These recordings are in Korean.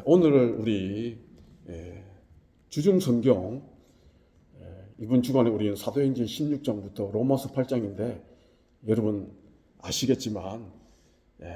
오늘 우리 주중 성경 이번 주간에 우리는 사도행전 16장부터 로마서 8장인데 여러분 아시겠지만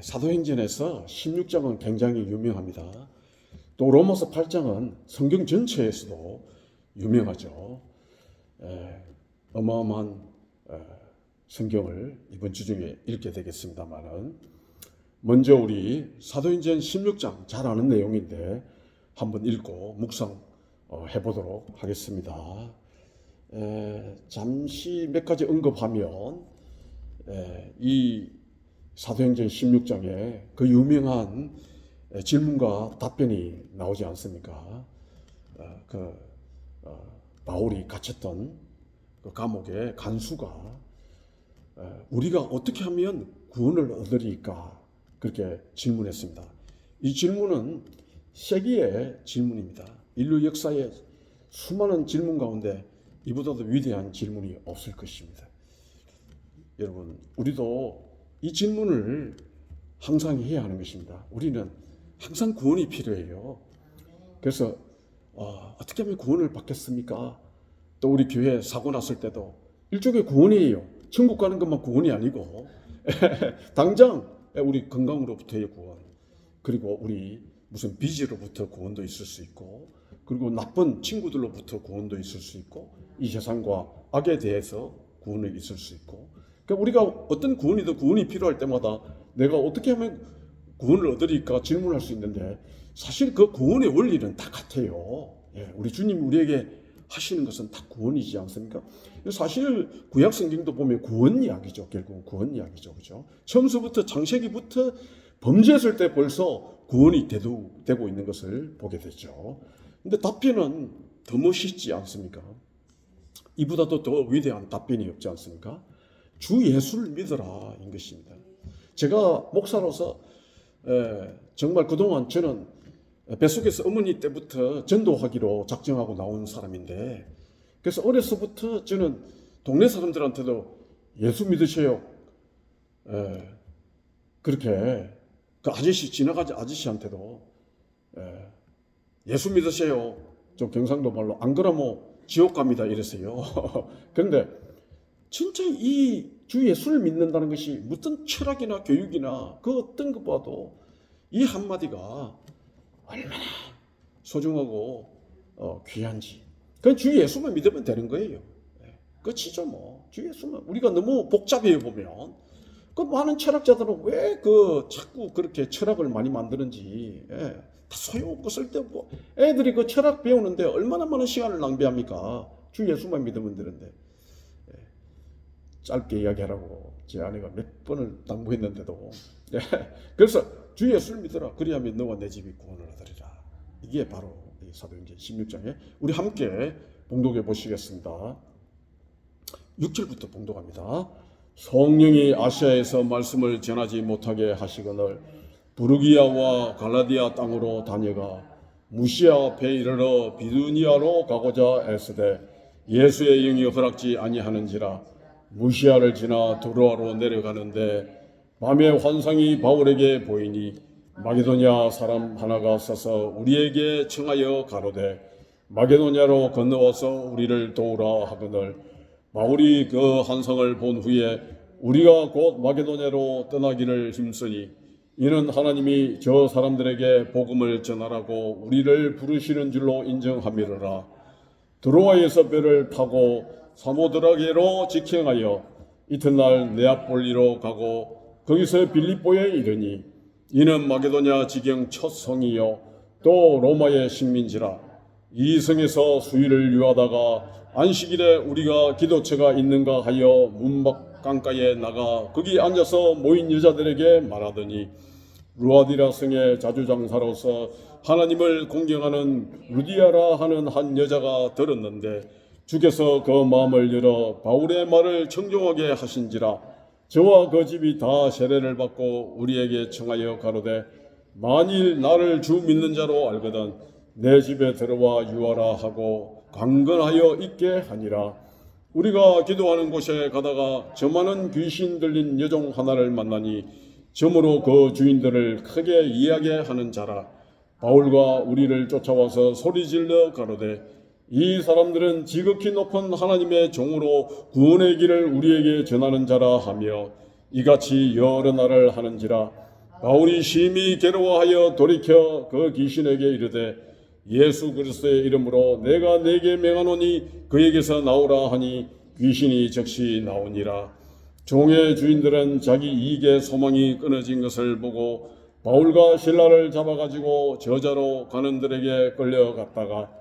사도행전에서 16장은 굉장히 유명합니다. 또 로마서 8장은 성경 전체에서도 유명하죠. 어마어마한 성경을 이번 주중에 읽게 되겠습니다만은 먼저 우리 사도행전 16장 잘 아는 내용인데 한번 읽고 묵상 해보도록 하겠습니다. 잠시 몇 가지 언급하면 이 사도행전 16장에 그 유명한 질문과 답변이 나오지 않습니까? 바울이 갇혔던 그 감옥의 간수가 우리가 어떻게 하면 구원을 얻으리까? 그렇게 질문했습니다. 이 질문은 세기의 질문입니다. 인류 역사의 수많은 질문 가운데 이보다도 위대한 질문이 없을 것입니다. 여러분, 우리도 이 질문을 항상 해야 하는 것입니다. 우리는 항상 구원이 필요해요. 그래서 어떻게 하면 구원을 받겠습니까? 또 우리 교회 사고 났을 때도 일종의 구원이에요. 천국 가는 것만 구원이 아니고 당장 우리 건강으로부터의 구원, 그리고 우리 무슨 빚으로부터 구원도 있을 수 있고, 그리고 나쁜 친구들로부터 구원도 있을 수 있고, 이 세상과 악에 대해서 구원이 있을 수 있고, 그러니까 우리가 어떤 구원이든 구원이 필요할 때마다 내가 어떻게 하면 구원을 얻으리까 질문할 수 있는데, 사실 그 구원의 원리는 다 같아요. 우리 주님 우리에게 하시는 것은 다 구원이지 않습니까? 사실 구약 성경도 보면 구원 이야기죠. 결국은 구원 이야기죠. 그죠? 처음서부터 창세기부터 범죄했을 때 벌써 구원이 되고 있는 것을 보게 되죠. 근데 답변은 더 멋있지 않습니까? 이보다도 더 위대한 답변이 없지 않습니까? 주 예수를 믿어라 인 것입니다. 제가 목사로서 정말 그동안 저는 뱃속에서 어머니 때부터 전도하기로 작정하고 나온 사람인데, 그래서 어려서부터 저는 동네 사람들한테도 예수 믿으세요. 그렇게 그 아저씨 지나가지 아저씨한테도 예수 믿으세요. 좀 경상도 말로 안 그러면 지옥 갑니다 이랬어요. 그런데 진짜 이 주 예수를 믿는다는 것이 무슨 철학이나 교육이나 그 어떤 것보다도 이 한마디가 얼마나 소중하고 귀한지. 그냥 주 예수만 믿으면 되는 거예요. 끝이죠 뭐. 주 예수만. 우리가 너무 복잡해 보면 그 많은 철학자들은 왜 자꾸 그렇게 철학을 많이 만드는지 다 소용없고 쓸데없고, 애들이 그 철학 배우는데 얼마나 많은 시간을 낭비합니까? 주 예수만 믿으면 되는데. 짧게 이야기하라고 제 아내가 몇 번을 당부했는데도 그래서 주 예수를 믿어라. 그리하면 너와 내 집이 구원을 얻으리라. 이게 바로 사도행전 16장에 우리 함께 봉독해 보시겠습니다. 6절부터 봉독합니다. 성령이 아시아에서 말씀을 전하지 못하게 하시거늘 부르기아와 갈라디아 땅으로 다녀가 무시아 앞에 이르러 비두니아로 가고자 애쓰되 예수의 영이 허락지 아니하는지라. 무시아를 지나 두로아로 내려가는데 밤에 환상이 바울에게 보이니 마게도냐 사람 하나가 서서 우리에게 청하여 가로되 마게도냐로 건너와서 우리를 도우라 하거늘 바울이 그 환상을 본 후에 우리가 곧 마게도냐로 떠나기를 힘쓰니 이는 하나님이 저 사람들에게 복음을 전하라고 우리를 부르시는 줄로 인정함이로라. 드로아에서 배를 타고 사모드라게로 직행하여 이튿날 네아폴리로 가고 거기서 빌립보에 이르니 이는 마게도냐 지경 첫 성이요 또 로마의 식민지라. 이 성에서 수일을 유하다가 안식일에 우리가 기도처가 있는가 하여 문밖 강가에 나가 거기 앉아서 모인 여자들에게 말하더니 루아디라 성의 자주장사로서 하나님을 공경하는 루디아라 하는 한 여자가 들었는데 주께서 그 마음을 열어 바울의 말을 청종하게 하신지라. 저와 그 집이 다 세례를 받고 우리에게 청하여 가로되 만일 나를 주 믿는 자로 알거든 내 집에 들어와 유하라 하고 강건하여 있게 하니라. 우리가 기도하는 곳에 가다가 저 많은 귀신 들린 여종 하나를 만나니 점으로 그 주인들을 크게 이야기하는 자라. 바울과 우리를 쫓아와서 소리질러 가로되 이 사람들은 지극히 높은 하나님의 종으로 구원의 길을 우리에게 전하는 자라 하며 이같이 여러 날을 하는지라. 바울이 심히 괴로워하여 돌이켜 그 귀신에게 이르되 예수 그리스도의 이름으로 내가 네게 명하노니 그에게서 나오라 하니 귀신이 즉시 나오니라. 종의 주인들은 자기 이익의 소망이 끊어진 것을 보고 바울과 실라를 잡아가지고 저자로 가는들에게 끌려갔다가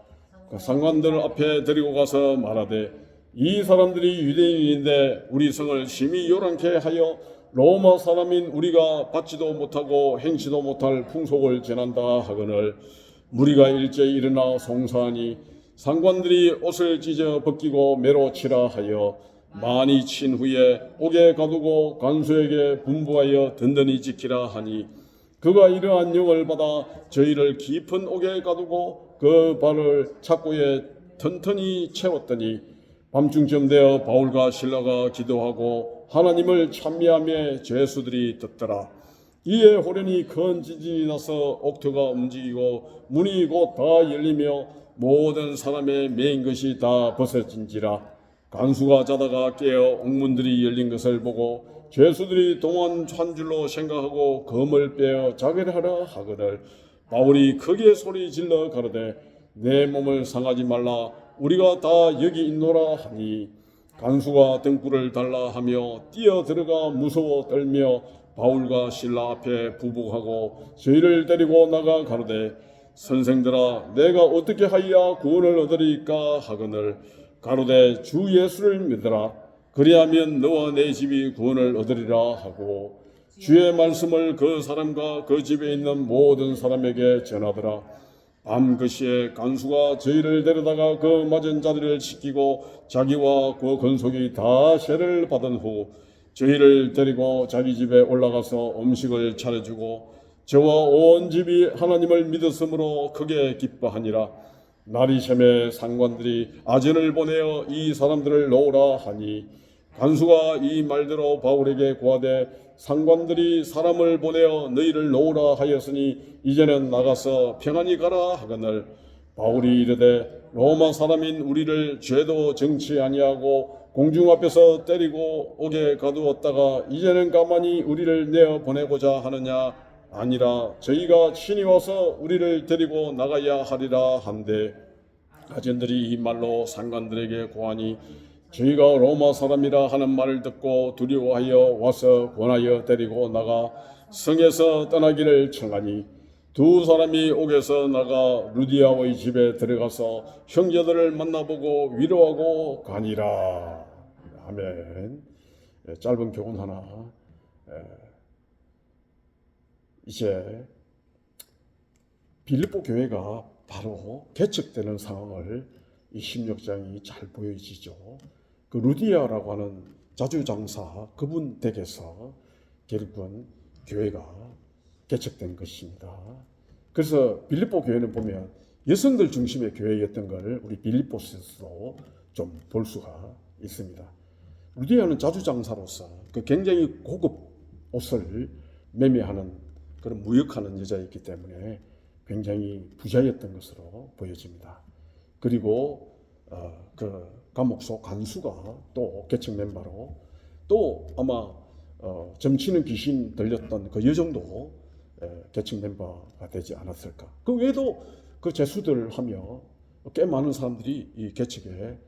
그 상관들 앞에 데리고 가서 말하되 이 사람들이 유대인인데 우리 성을 심히 요란케 하여 로마 사람인 우리가 받지도 못하고 행치도 못할 풍속을 전한다 하거늘 무리가 일제히 일어나 송사하니 상관들이 옷을 찢어 벗기고 매로 치라 하여 많이 친 후에 옥에 가두고 간수에게 분부하여 든든히 지키라 하니 그가 이러한 영을 받아 저희를 깊은 옥에 가두고 그 발을 착고에 튼튼히 채웠더니 밤중쯤 되어 바울과 실라가 기도하고 하나님을 찬미하며 죄수들이 듣더라. 이에 호련히 큰 지진이 나서 옥토가 움직이고 문이 곧 다 열리며 모든 사람의 메인 것이 다 벗어진지라. 간수가 자다가 깨어 옥문들이 열린 것을 보고 죄수들이 동원한 줄로 생각하고 검을 빼어 자결하라 하거늘 바울이 크게 소리 질러 가로되 내 몸을 상하지 말라 우리가 다 여기 있노라 하니 간수가 등불을 달라 하며 뛰어 들어가 무서워 떨며 바울과 실라 앞에 부복하고 저희를 데리고 나가 가로되 선생들아 내가 어떻게 하여야 구원을 얻으리까 하거늘 가로되 주 예수를 믿으라 그리하면 너와 내 집이 구원을 얻으리라 하고 주의 말씀을 그 사람과 그 집에 있는 모든 사람에게 전하더라. 밤 그 시에 간수가 저희를 데려다가 그 맞은 자리를 씻기고 자기와 그 권속이 다 세례를 받은 후 저희를 데리고 자기 집에 올라가서 음식을 차려주고 저와 온 집이 하나님을 믿었으므로 크게 기뻐하니라. 날이 새매 상관들이 아전을 보내어 이 사람들을 놓으라 하니 간수가 이 말대로 바울에게 고하되 상관들이 사람을 보내어 너희를 놓으라 하였으니 이제는 나가서 평안히 가라 하거늘 바울이 이르되 로마 사람인 우리를 죄도 정치 아니하고 공중 앞에서 때리고 옥에 가두었다가 이제는 가만히 우리를 내어 보내고자 하느냐 아니라 저희가 친히 와서 우리를 데리고 나가야 하리라 한데 아전들이 이 말로 상관들에게 고하니 저희가 로마 사람이라 하는 말을 듣고 두려워하여 와서 권하여 데리고 나가 성에서 떠나기를 청하니 두 사람이 옥에서 나가 루디아의 집에 들어가서 형제들을 만나보고 위로하고 가니라. 아멘. 짧은 교훈 하나. 이제 빌립보 교회가 바로 개척되는 상황을 이 16장이 잘 보여지죠. 그 루디아라고 하는 자주장사 그분 댁에서 결국은 교회가 개척된 것입니다. 그래서 빌립보 교회는 보면 여성들 중심의 교회였던 걸 우리 빌립보서도 좀 볼 수가 있습니다. 루디아는 자주장사로서 그 굉장히 고급 옷을 매매하는 그런 무역하는 여자였기 때문에 굉장히 부자였던 것으로 보여집니다. 그리고 그 감옥소 간수가 또 개척 멤버로 또 아마 점치는 귀신 들렸던 그 여정도 개척 멤버가 되지 않았을까. 그 외에도 그 제수들 하며 꽤 많은 사람들이 이 개척에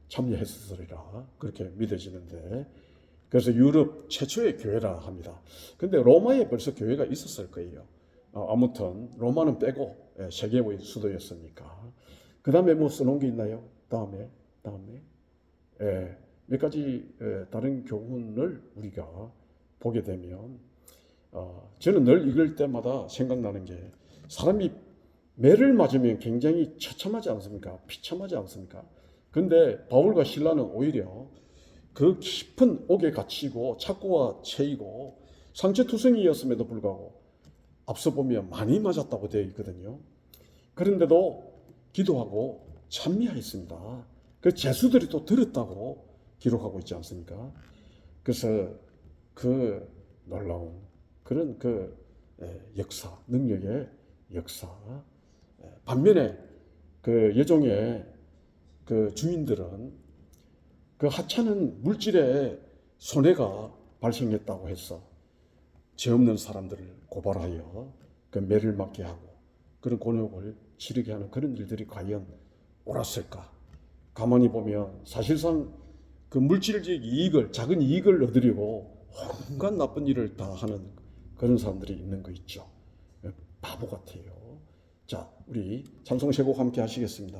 참여했으리라 그렇게 믿어지는데 그래서 유럽 최초의 교회라 합니다. 근데 로마에 벌써 교회가 있었을 거예요. 아무튼 로마는 빼고 세계의 수도였으니까. 그 다음에 뭐 써놓은 게 있나요? 다음에 몇 가지 다른 교훈을 우리가 보게 되면 저는 늘 읽을 때마다 생각나는 게 사람이 매를 맞으면 굉장히 처참하지 않습니까? 비참하지 않습니까? 근데 바울과 실라는 오히려 그 깊은 옥에 갇히고 착고와 채이고 상처투성이였음에도 불구하고 앞서 보면 많이 맞았다고 되어 있거든요. 그런데도 기도하고 찬미하였습니다. 그 제수들이 또 들었다고 기록하고 있지 않습니까? 그래서 그 놀라운 그런 그 역사, 능력의 역사. 반면에 그 여종의 그 주인들은 그 하찮은 물질에 손해가 발생했다고 해서 죄 없는 사람들을 고발하여 그 매를 맞게 하고 그런 곤욕을 치르게 하는 그런 일들이 과연 옳았을까? 가만히 보면 사실상 그 물질적 이익을, 작은 이익을 얻으려고 온갖 나쁜 일을 다 하는 그런 사람들이 있는 거 있죠. 바보 같아요. 자, 우리 찬송 세 곡 함께 하시겠습니다.